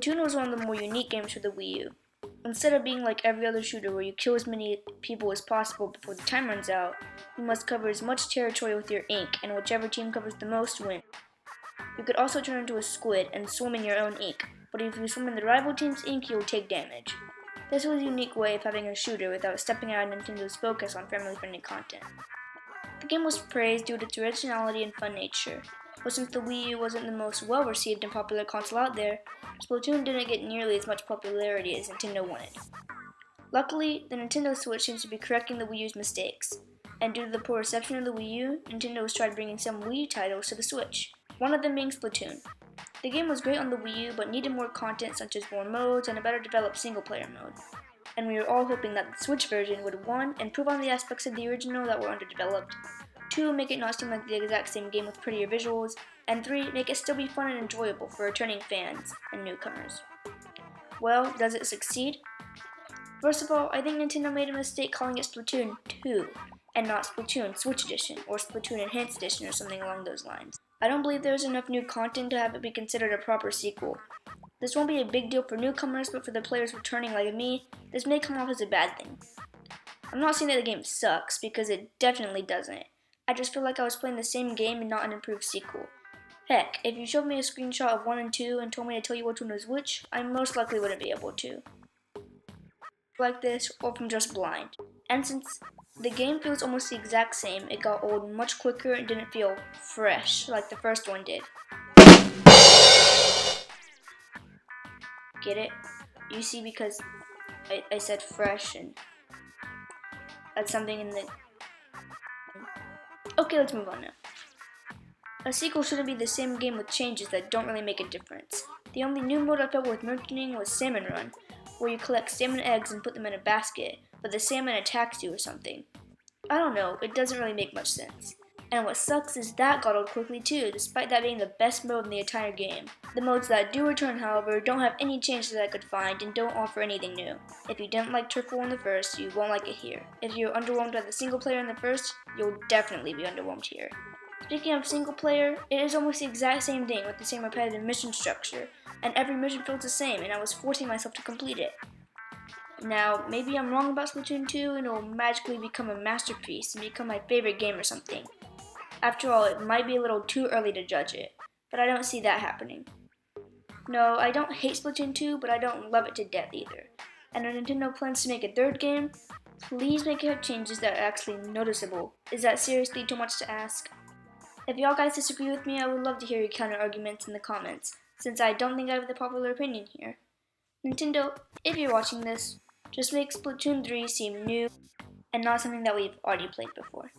Splatoon was one of the more unique games for the Wii U. Instead of being like every other shooter where you kill as many people as possible before the time runs out, you must cover as much territory with your ink, and whichever team covers the most wins. You could also turn into a squid and swim in your own ink, but if you swim in the rival team's ink, you'll take damage. This was a unique way of having a shooter without stepping out of Nintendo's focus on family-friendly content. The game was praised due to its originality and fun nature, but since the Wii U wasn't the most well-received and popular console out there, Splatoon didn't get nearly as much popularity as Nintendo wanted. Luckily, the Nintendo Switch seems to be correcting the Wii U's mistakes, and due to the poor reception of the Wii U, Nintendo has tried bringing some Wii U titles to the Switch, one of them being Splatoon. The game was great on the Wii U, but needed more content such as more modes and a better developed single-player mode. And we were all hoping that the Switch version would 1. Improve on the aspects of the original that were underdeveloped, 2. Make it not seem like the exact same game with prettier visuals, and 3. Make it still be fun and enjoyable for returning fans and newcomers. Well, does it succeed? First of all, I think Nintendo made a mistake calling it Splatoon 2, and not Splatoon Switch Edition, or Splatoon Enhanced Edition, or something along those lines. I don't believe there's enough new content to have it be considered a proper sequel. This won't be a big deal for newcomers, but for the players returning like me, this may come off as a bad thing. I'm not saying that the game sucks, because it definitely doesn't. I just feel like I was playing the same game and not an improved sequel. Heck, if you showed me a screenshot of 1 and 2 and told me to tell you which one was which, I most likely wouldn't be able to. Like this, or from just blind. And since the game feels almost the exact same, it got old much quicker and didn't feel fresh like the first one did. Get it? You see, because I said fresh, and that's something in the... Okay, let's move on now. A sequel shouldn't be the same game with changes that don't really make a difference. The only new mode I felt worth mentioning was Salmon Run, where you collect salmon eggs and put them in a basket, but the salmon attacks you or something. I don't know, it doesn't really make much sense. And what sucks is that got old quickly too, despite that being the best mode in the entire game. The modes that do return, however, don't have any changes that I could find and don't offer anything new. If you didn't like Turf War in the first, you won't like it here. If you're underwhelmed by the single player in the first, you'll definitely be underwhelmed here. Speaking of single player, it is almost the exact same thing with the same repetitive mission structure, and every mission feels the same, and I was forcing myself to complete it. Now, maybe I'm wrong about Splatoon 2 and it will magically become a masterpiece and become my favorite game or something. After all, it might be a little too early to judge it, but I don't see that happening. No, I don't hate Splatoon 2, but I don't love it to death either. And if Nintendo plans to make a third game, please make it have changes that are actually noticeable. Is that seriously too much to ask? If y'all guys disagree with me, I would love to hear your counter arguments in the comments, since I don't think I have the popular opinion here. Nintendo, if you're watching this, just make Splatoon 3 seem new and not something that we've already played before.